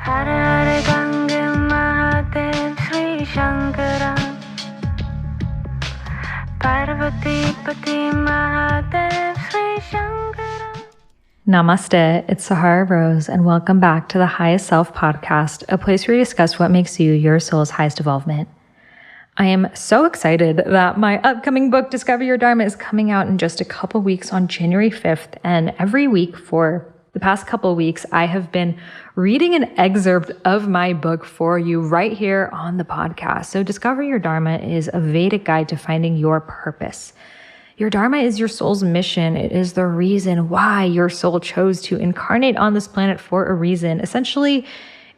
Hare Gange Mahadev Sri Shankara Parvati Pati Mahadev Sri Shankara. Namaste, it's Sahara Rose, and welcome back to the Highest Self podcast, a place where we discuss what makes you your soul's highest evolvement. I am so excited that my upcoming book, Discover Your Dharma, is coming out in just a couple weeks on January 5th, and every week for the past couple of weeks, I have been reading an excerpt of my book for you right here on the podcast. So Discover Your Dharma is a Vedic guide to finding your purpose. Your Dharma is your soul's mission. It is the reason why your soul chose to incarnate on this planet for a reason. Essentially,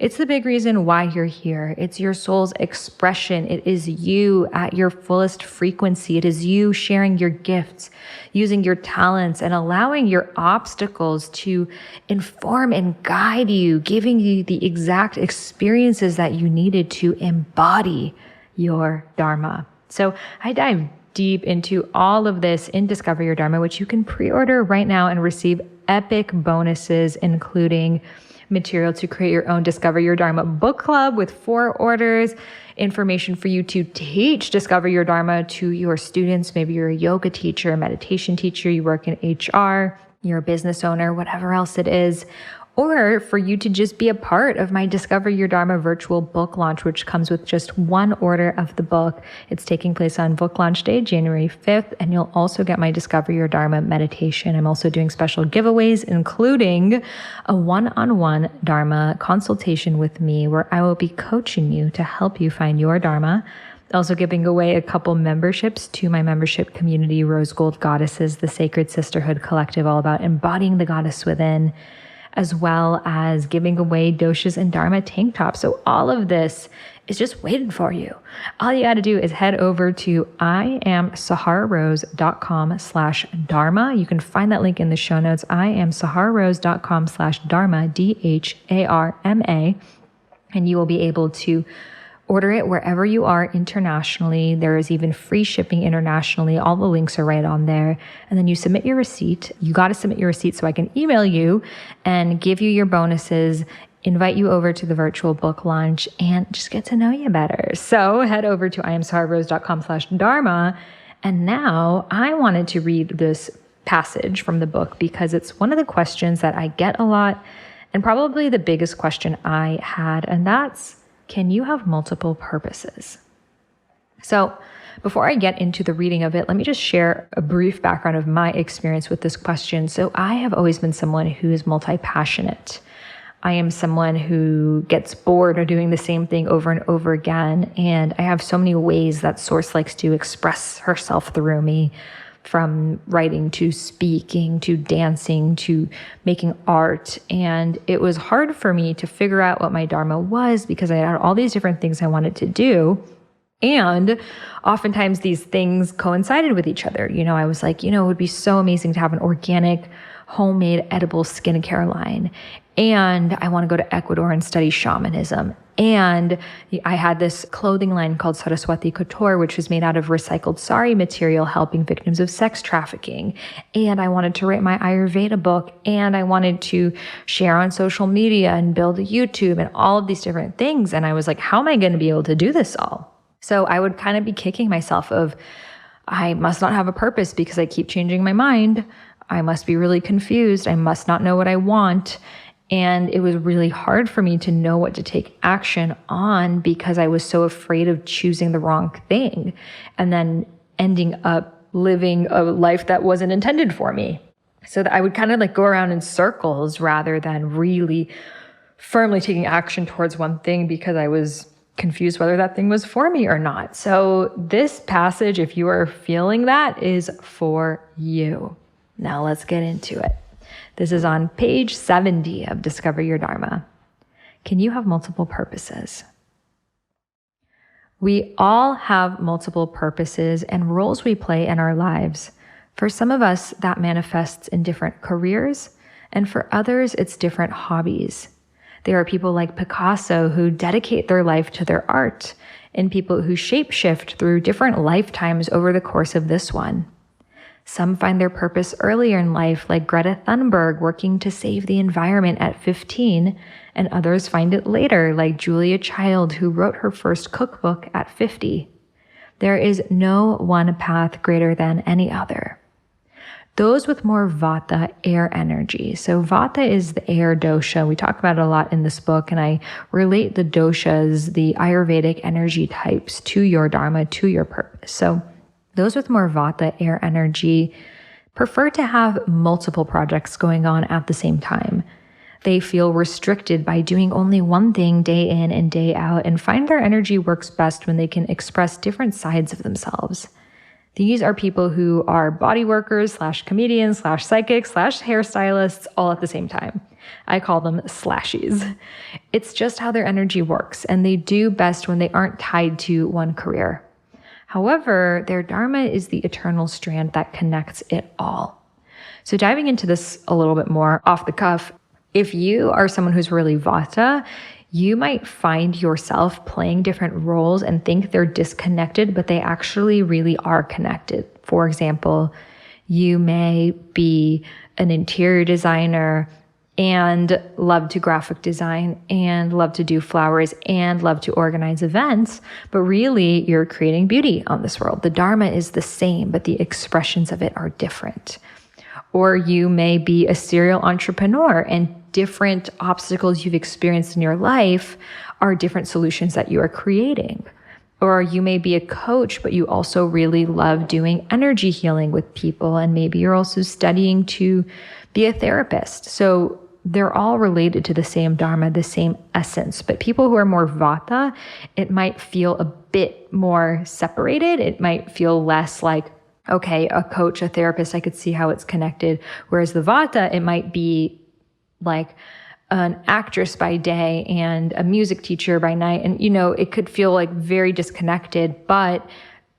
it's the big reason why you're here. It's your soul's expression. It is you at your fullest frequency. It is you sharing your gifts, using your talents, and allowing your obstacles to inform and guide you, giving you the exact experiences that you needed to embody your Dharma. So I dive deep into all of this in Discover Your Dharma, which you can pre-order right now and receive epic bonuses, including material to create your own Discover Your Dharma book club with 4 orders, information for you to teach Discover Your Dharma to your students. Maybe you're a yoga teacher, a meditation teacher, you work in HR, you're a business owner, whatever else it is. Or for you to just be a part of my Discover Your Dharma virtual book launch, which comes with just 1 order of the book. It's taking place on book launch day, January 5th, and you'll also get my Discover Your Dharma meditation. I'm also doing special giveaways, including a one-on-one Dharma consultation with me, where I will be coaching you to help you find your Dharma. Also giving away a couple memberships to my membership community, Rose Gold Goddesses, the Sacred Sisterhood Collective, all about embodying the goddess within, as well as giving away Doshas and Dharma tank tops. So all of this is just waiting for you. All you got to do is head over to iamsahararose.com/dharma. You can find that link in the show notes. iamsahararose.com/dharma, DHARMA, and you will be able to order it wherever you are internationally. There is even free shipping internationally. All the links are right on there. And then you submit your receipt. You got to submit your receipt so I can email you and give you your bonuses, invite you over to the virtual book launch, and just get to know you better. So head over to iamsahararose.com/dharma. And now I wanted to read this passage from the book because it's one of the questions that I get a lot, and probably the biggest question I had, and that's, can you have multiple purposes? So before I get into the reading of it, let me just share a brief background of my experience with this question. So I have always been someone who is multi-passionate. I am someone who gets bored of doing the same thing over and over again. And I have so many ways that Source likes to express herself through me, from writing to speaking to dancing to making art. And it was hard for me to figure out what my Dharma was because I had all these different things I wanted to do. And oftentimes these things coincided with each other. I was like, it would be so amazing to have an organic, homemade, edible skincare line. And I want to go to Ecuador and study shamanism. And I had this clothing line called Saraswati Couture, which was made out of recycled sari material, helping victims of sex trafficking. And I wanted to write my Ayurveda book, and I wanted to share on social media and build a YouTube and all of these different things. And I was like, how am I going to be able to do this all? So I would kind of be kicking myself of, I must not have a purpose because I keep changing my mind. I must be really confused. I must not know what I want. And it was really hard for me to know what to take action on because I was so afraid of choosing the wrong thing and then ending up living a life that wasn't intended for me. So that I would kind of like go around in circles rather than really firmly taking action towards one thing because I was confused whether that thing was for me or not. So this passage, if you are feeling that, is for you. Now let's get into it. This is on page 70 of Discover Your Dharma. Can you have multiple purposes? We all have multiple purposes and roles we play in our lives. For some of us, that manifests in different careers, and for others, it's different hobbies. There are people like Picasso who dedicate their life to their art, and people who shapeshift through different lifetimes over the course of this one. Some find their purpose earlier in life, like Greta Thunberg working to save the environment at 15, and others find it later, like Julia Child, who wrote her first cookbook at 50. There is no one path greater than any other. Those with more Vata, air energy. So Vata is the air dosha. We talk about it a lot in this book, and I relate the doshas, the Ayurvedic energy types, to your Dharma, to your purpose. So those with more Vata, air energy, prefer to have multiple projects going on at the same time. They feel restricted by doing only one thing day in and day out, and find their energy works best when they can express different sides of themselves. These are people who are body workers / comedians / psychics / hairstylists all at the same time. I call them slashies. It's just how their energy works, and they do best when they aren't tied to one career. However, their Dharma is the eternal strand that connects it all. So diving into this a little bit more off the cuff, if you are someone who's really Vata, you might find yourself playing different roles and think they're disconnected, but they actually really are connected. For example, you may be an interior designer and love to graphic design and love to do flowers and love to organize events, but really you're creating beauty on this world. The Dharma is the same, but the expressions of it are different. Or you may be a serial entrepreneur, and different obstacles you've experienced in your life are different solutions that you are creating. Or you may be a coach, but you also really love doing energy healing with people, and maybe you're also studying to be a therapist. So they're all related to the same Dharma, the same essence. But people who are more Vata, it might feel a bit more separated. It might feel less like, okay, a coach, a therapist, I could see how it's connected. Whereas the Vata, it might be like an actress by day and a music teacher by night. And, it could feel like very disconnected, but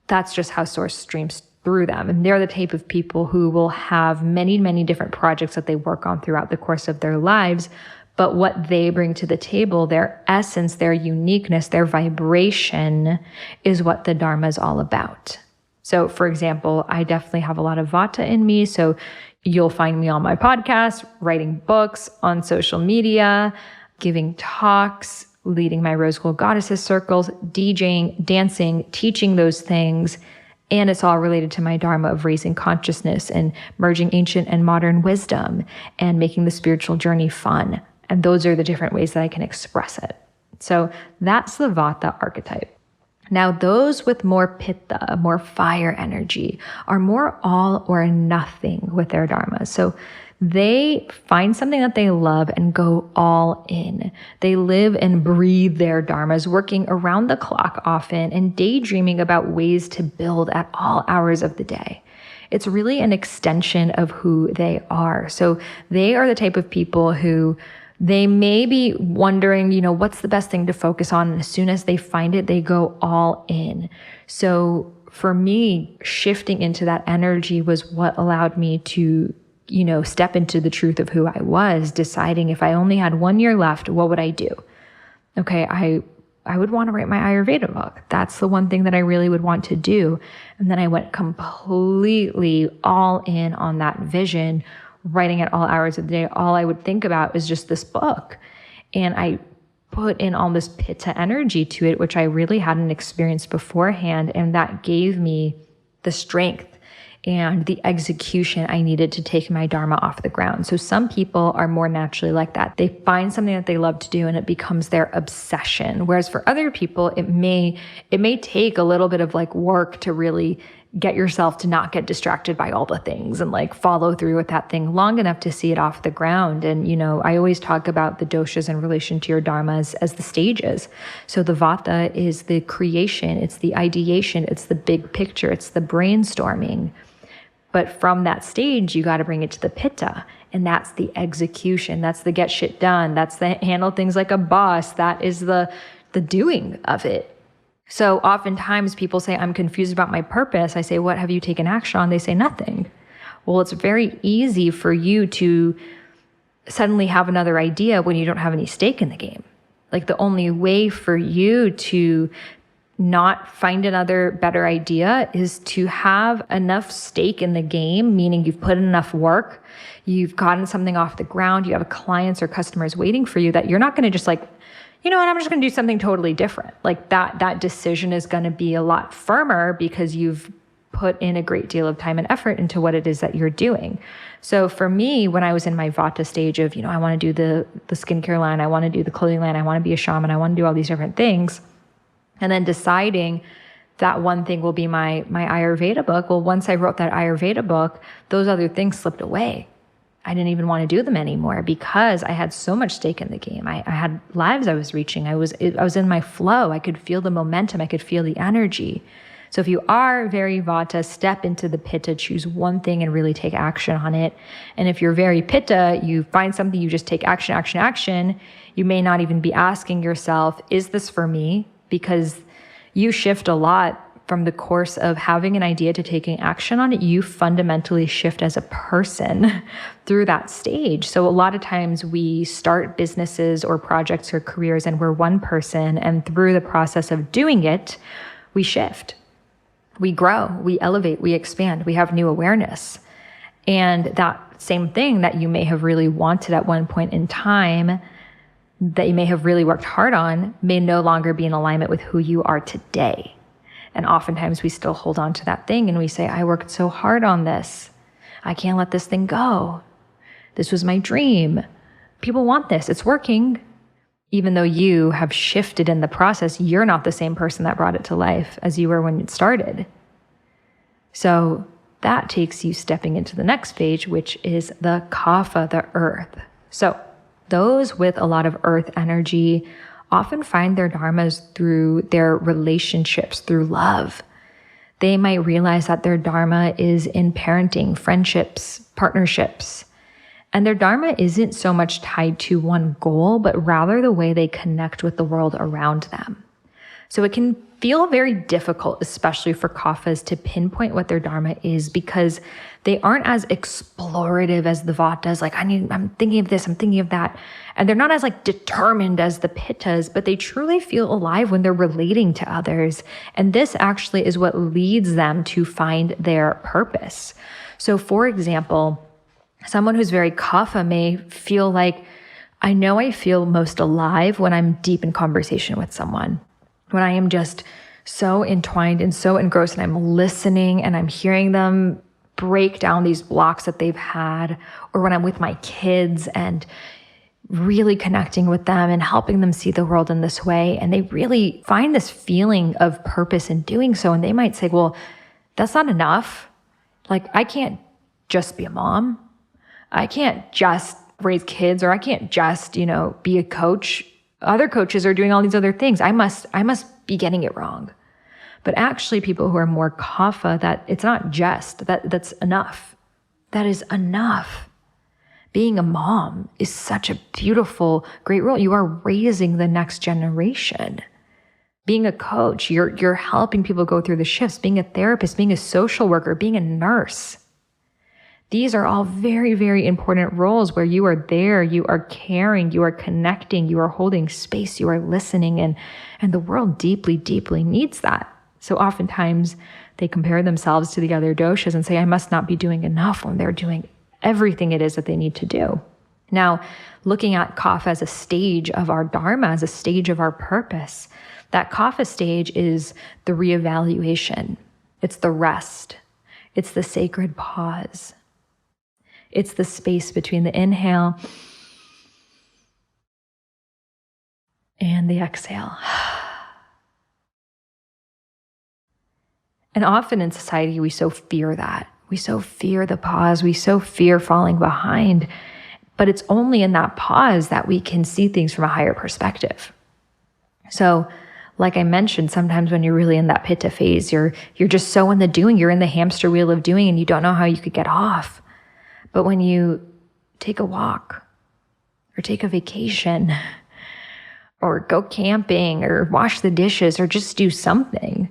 that's just how source streams through them. And they're the type of people who will have many, many different projects that they work on throughout the course of their lives. But what they bring to the table, their essence, their uniqueness, their vibration is what the Dharma is all about. So for example, I definitely have a lot of Vata in me. So you'll find me on my podcast, writing books, on social media, giving talks, leading my Rose Gold Goddesses circles, DJing, dancing, teaching those things. And it's all related to my Dharma of raising consciousness and merging ancient and modern wisdom and making the spiritual journey fun. And those are the different ways that I can express it. So that's the Vata archetype. Now, those with more Pitta, more fire energy, are more all or nothing with their Dharma. So they find something that they love and go all in. They live and breathe their dharmas, working around the clock often and daydreaming about ways to build at all hours of the day. It's really an extension of who they are. So they are the type of people who they may be wondering, what's the best thing to focus on? And as soon as they find it, they go all in. So for me, shifting into that energy was what allowed me to step into the truth of who I was, deciding if I only had 1 year left, what would I do? Okay, I would want to write my Ayurveda book. That's the one thing that I really would want to do. And then I went completely all in on that vision, writing at all hours of the day. All I would think about was just this book. And I put in all this Pitta energy to it, which I really hadn't experienced beforehand. And that gave me the strength and the execution I needed to take my Dharma off the ground. So some people are more naturally like that. They find something that they love to do and it becomes their obsession. Whereas for other people, it may take a little bit of work to really get yourself to not get distracted by all the things and follow through with that thing long enough to see it off the ground. And, I always talk about the doshas in relation to your dharmas as the stages. So the Vata is the creation, it's the ideation, it's the big picture, it's the brainstorming. But from that stage, you got to bring it to the Pitta, and that's the execution. That's the get shit done. That's the handle things like a boss. That is the doing of it. So oftentimes people say, I'm confused about my purpose. I say, what have you taken action on? They say nothing. Well, it's very easy for you to suddenly have another idea when you don't have any stake in the game. The only way for you to not find another better idea is to have enough stake in the game, meaning you've put in enough work, you've gotten something off the ground, you have clients or customers waiting for you, that you're not going to just like, you know what, I'm just going to do something totally different. Like that decision is going to be a lot firmer because you've put in a great deal of time and effort into what it is that you're doing. So for me, when I was in my Vata stage of, I want to do the skincare line, I want to do the clothing line, I want to be a shaman, I want to do all these different things, and then deciding that one thing will be my Ayurveda book. Well, once I wrote that Ayurveda book, those other things slipped away. I didn't even want to do them anymore because I had so much stake in the game. I had lives I was reaching. I was in my flow. I could feel the momentum. I could feel the energy. So if you are very Vata, step into the Pitta, choose one thing and really take action on it. And if you're very Pitta, you find something, you just take action, action, action. You may not even be asking yourself, is this for me? Because you shift a lot from the course of having an idea to taking action on it. You fundamentally shift as a person through that stage. So a lot of times we start businesses or projects or careers and we're one person, and through the process of doing it, we shift. We grow, we elevate, we expand, we have new awareness. And that same thing that you may have really wanted at one point in time, that you may have really worked hard on, may no longer be in alignment with who you are today. And oftentimes we still hold on to that thing and we say, I worked so hard on this. I can't let this thing go. This was my dream. People want this. It's working. Even though you have shifted in the process, you're not the same person that brought it to life as you were when it started. So that takes you stepping into the next stage, which is the Kapha, the earth. So those with a lot of earth energy often find their dharmas through their relationships, through love. They might realize that their dharma is in parenting, friendships, partnerships. And their dharma isn't so much tied to one goal, but rather the way they connect with the world around them. So it can feel very difficult, especially for Kaphas, to pinpoint what their dharma is because they aren't as explorative as the Vatas. Like, I'm thinking of this, I'm thinking of that. And they're not as determined as the Pittas, but they truly feel alive when they're relating to others. And this actually is what leads them to find their purpose. So for example, someone who's very Kapha may feel like, I know I feel most alive when I'm deep in conversation with someone, when I am just so entwined and so engrossed and I'm listening and I'm hearing them break down these blocks that they've had, or when I'm with my kids and really connecting with them and helping them see the world in this way. And they really find this feeling of purpose in doing so. And they might say, well, that's not enough. I can't just be a mom. I can't just raise kids, or I can't just, be a coach. Other coaches are doing all these other things. I must be getting it wrong. But actually people who are more Kapha, that it's not just, that's enough. That is enough. Being a mom is such a beautiful, great role. You are raising the next generation. Being a coach, you're helping people go through the shifts. Being a therapist, being a social worker, being a nurse. These are all very, very important roles where you are there, you are caring, you are connecting, you are holding space, you are listening, and the world deeply, deeply needs that. So oftentimes they compare themselves to the other doshas and say, I must not be doing enough when they're doing everything it is that they need to do. Now, looking at Kapha as a stage of our dharma, as a stage of our purpose, that Kapha stage is the reevaluation. It's the rest. It's the sacred pause. It's the space between the inhale and the exhale. And often in society, we so fear that. We so fear the pause. We so fear falling behind. But it's only in that pause that we can see things from a higher perspective. So, like I mentioned, sometimes when you're really in that Pitta phase, you're just so in the doing, you're in the hamster wheel of doing, and you don't know how you could get off. But when you take a walk, or take a vacation, or go camping, or wash the dishes, or just do something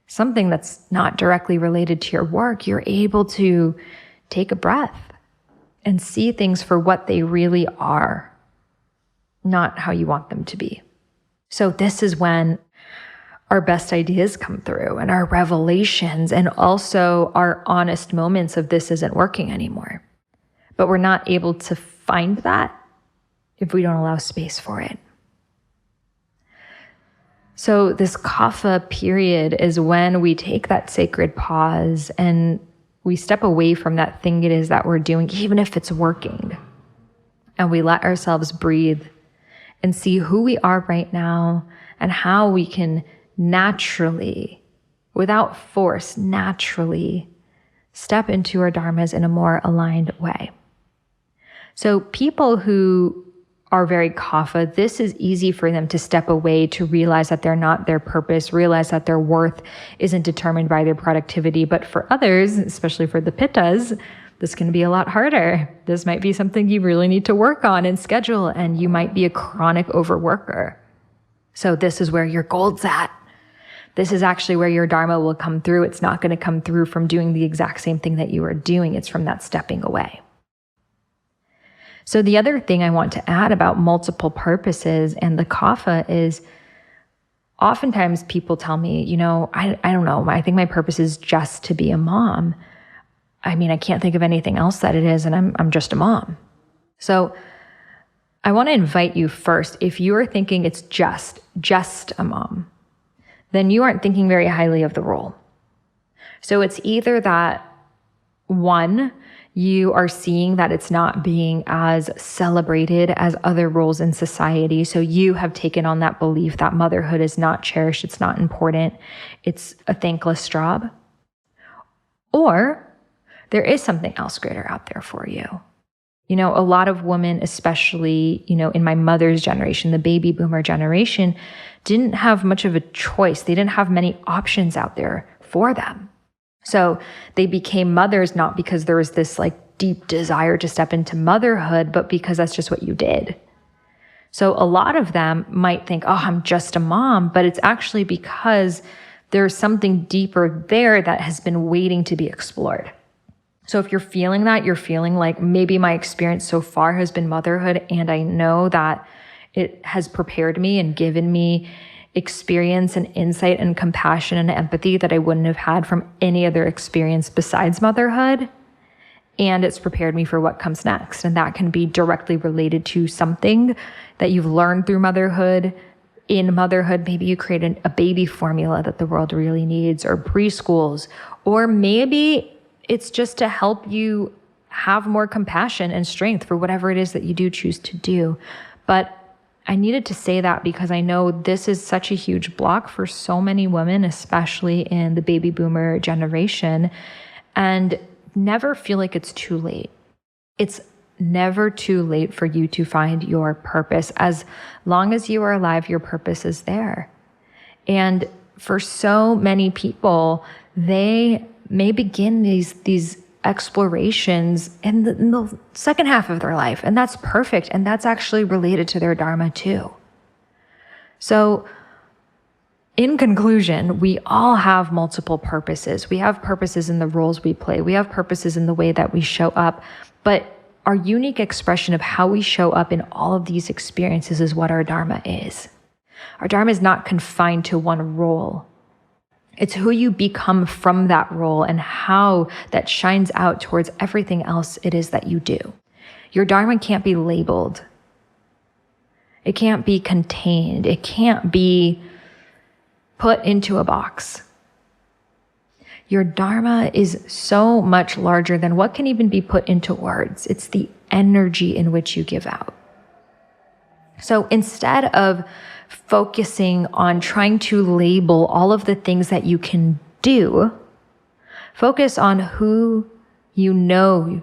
that's not directly related to your work, you're able to take a breath and see things for what they really are, not how you want them to be. So this is when our best ideas come through and our revelations and also our honest moments of this isn't working anymore. But we're not able to find that if we don't allow space for it. So this Kapha period is when we take that sacred pause and we step away from that thing it is that we're doing, even if it's working. And we let ourselves breathe and see who we are right now and how we can naturally, without force, naturally step into our dharmas in a more aligned way. So people who are very kapha, this is easy for them to step away, to realize that they're not their purpose, realize that their worth isn't determined by their productivity. But for others, especially for the pittas, this can be a lot harder. This might be something you really need to work on and schedule, and you might be a chronic overworker. So this is where your gold's at. This is actually where your dharma will come through. It's not going to come through from doing the exact same thing that you are doing. It's from that stepping away. So the other thing I want to add about multiple purposes and the kapha is oftentimes people tell me, I don't know, I think my purpose is just to be a mom. I mean, I can't think of anything else that it is, and I'm just a mom. So I want to invite you first, if you are thinking it's just a mom, then you aren't thinking very highly of the role. So it's either that, one, you are seeing that it's not being as celebrated as other roles in society. So you have taken on that belief that motherhood is not cherished, it's not important, it's a thankless job. Or there is something else greater out there for you. A lot of women, especially, in my mother's generation, the baby boomer generation, didn't have much of a choice. They didn't have many options out there for them. So they became mothers not because there was this deep desire to step into motherhood, but because that's just what you did. So a lot of them might think, oh, I'm just a mom, but it's actually because there's something deeper there that has been waiting to be explored. So if you're feeling that, you're feeling like maybe my experience so far has been motherhood, and I know that it has prepared me and given me experience and insight and compassion and empathy that I wouldn't have had from any other experience besides motherhood. And it's prepared me for what comes next. And that can be directly related to something that you've learned through motherhood. In motherhood, maybe you create a baby formula that the world really needs, or preschools, or maybe it's just to help you have more compassion and strength for whatever it is that you do choose to do. But I needed to say that because I know this is such a huge block for so many women, especially in the baby boomer generation, and never feel like it's too late. It's never too late for you to find your purpose. As long as you are alive, your purpose is there. And for so many people, they may begin these explorations in the second half of their life, and that's perfect, and that's actually related to their dharma too. So in conclusion, we all have multiple purposes. We have purposes in the roles we play. We have purposes in the way that we show up, but our unique expression of how we show up in all of these experiences is what our dharma is. Our dharma is not confined to one role. It's who you become from that role and how that shines out towards everything else it is that you do. Your dharma can't be labeled. It can't be contained. It can't be put into a box. Your dharma is so much larger than what can even be put into words. It's the energy in which you give out. So instead of focusing on trying to label all of the things that you can do, focus on who you know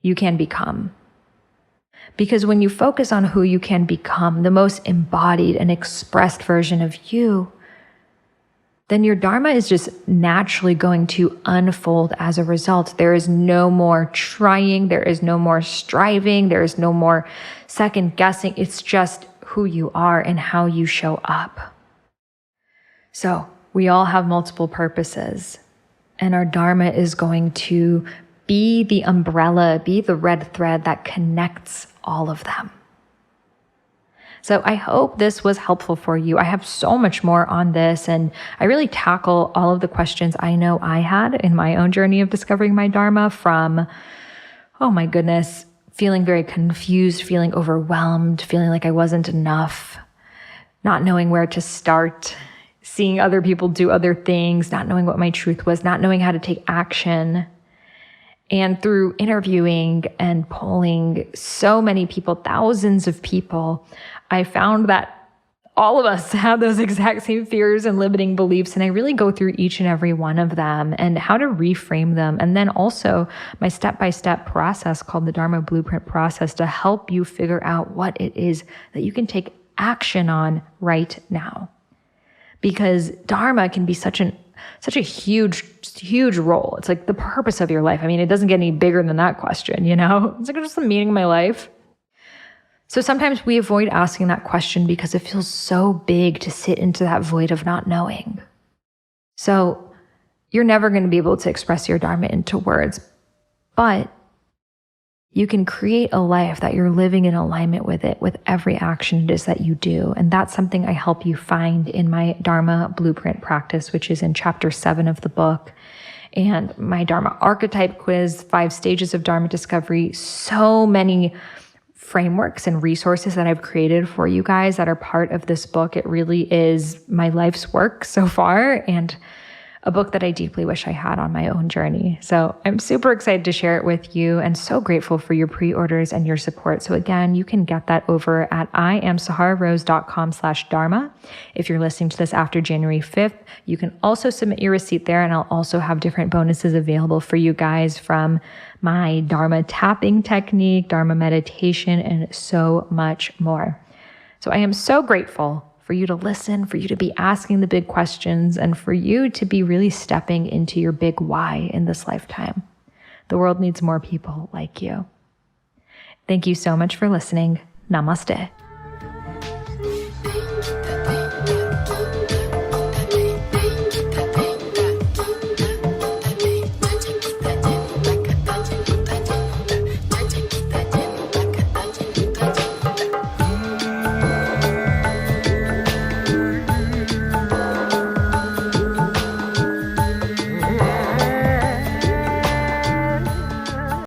you can become. Because when you focus on who you can become, the most embodied and expressed version of you, then your dharma is just naturally going to unfold as a result. There is no more trying, there is no more striving, there is no more second guessing. It's just who you are and how you show up. So we all have multiple purposes, and our dharma is going to be the umbrella, be the red thread that connects all of them. So I hope this was helpful for you. I have so much more on this, and I really tackle all of the questions I know I had in my own journey of discovering my Dharma, from, oh my goodness, feeling very confused, feeling overwhelmed, feeling like I wasn't enough, not knowing where to start, seeing other people do other things, not knowing what my truth was, not knowing how to take action. And through interviewing and polling so many people, thousands of people, I found that all of us have those exact same fears and limiting beliefs. And I really go through each and every one of them and how to reframe them. And then also my step-by-step process called the Dharma Blueprint process to help you figure out what it is that you can take action on right now. Because Dharma can be such a huge role. It's like the purpose of your life. I mean, it doesn't get any bigger than that question, you know? It's like, just the meaning of my life. So sometimes we avoid asking that question because it feels so big to sit into that void of not knowing. So you're never going to be able to express your Dharma into words, but you can create a life that you're living in alignment with it, with every action it is that you do. And that's something I help you find in my Dharma Blueprint practice, which is in chapter 7 of the book. And my Dharma archetype quiz, 5 stages of Dharma discovery, so many frameworks and resources that I've created for you guys that are part of this book. It really is my life's work so far, and a book that I deeply wish I had on my own journey. So I'm super excited to share it with you and so grateful for your pre-orders and your support. So again, you can get that over at iamsahararose.com/dharma. If you're listening to this after January 5th, you can also submit your receipt there, and I'll also have different bonuses available for you guys, from my Dharma tapping technique, Dharma meditation, and so much more. So I am so grateful for you to listen, for you to be asking the big questions, and for you to be really stepping into your big why in this lifetime. The world needs more people like you. Thank you so much for listening. Namaste.